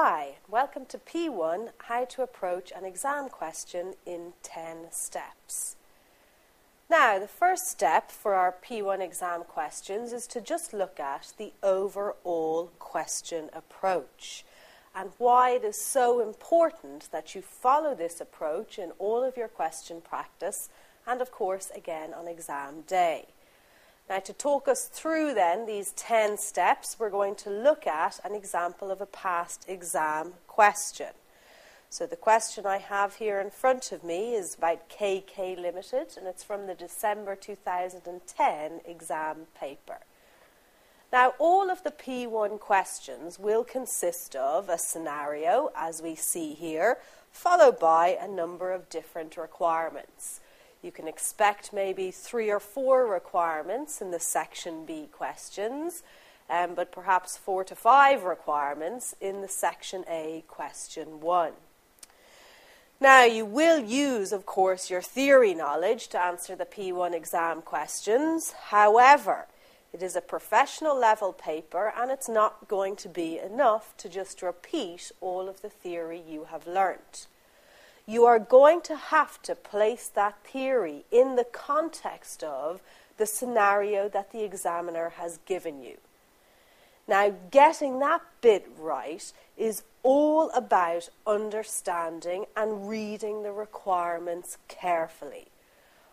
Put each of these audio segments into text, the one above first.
Hi, welcome to P1, How to Approach an Exam Question in 10 Steps. Now, the first step for our P1 exam questions is to just look at the overall question approach and why it is so important that you follow this approach in all of your question practice and, of course, again on exam day. Now, to talk us through then these 10 steps, we're going to look at an example of a past exam question. So the question I have here in front of me is about KK Limited, and it's from the December 2010 exam paper. Now, all of the P1 questions will consist of a scenario, as we see here, followed by a number of different requirements. You can expect maybe 3 or 4 requirements in the Section B questions, but perhaps 4 to 5 requirements in the Section A question 1. Now, you will use, of course, your theory knowledge to answer the P1 exam questions. However, it is a professional level paper and it's not going to be enough to just repeat all of the theory you have learnt. You are going to have to place that theory in the context of the scenario that the examiner has given you. Now, getting that bit right is all about understanding and reading the requirements carefully.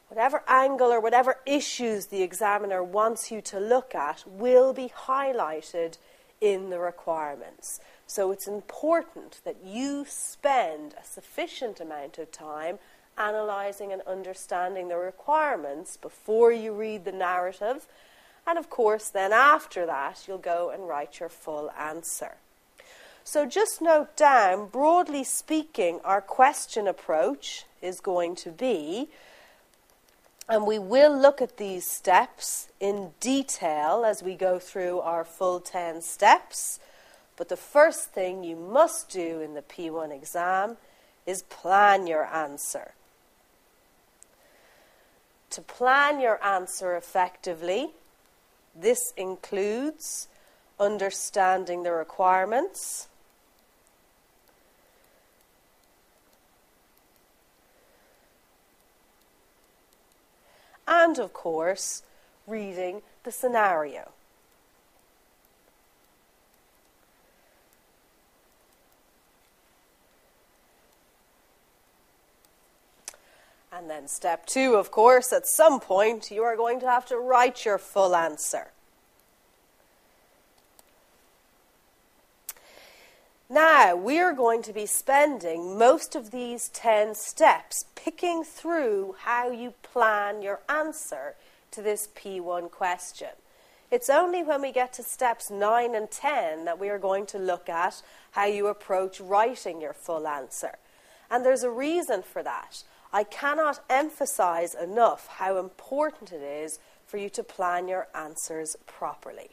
Whatever angle or whatever issues the examiner wants you to look at will be highlighted in the requirements. So it's important that you spend a sufficient amount of time analysing and understanding the requirements before you read the narrative. And of course, then after that, you'll go and write your full answer. So just note down, broadly speaking, our question approach is going to be, and we will look at these steps in detail as we go through our full 10 steps. But the first thing you must do in the P1 exam is plan your answer. To plan your answer effectively, this includes understanding the requirements, and, of course, reading the scenario. And then step 2, of course, at some point you are going to have to write your full answer. Now, we are going to be spending most of these 10 steps picking through how you plan your answer to this P1 question. It's only when we get to steps 9 and 10 that we are going to look at how you approach writing your full answer. And there's a reason for that. I cannot emphasize enough how important it is for you to plan your answers properly.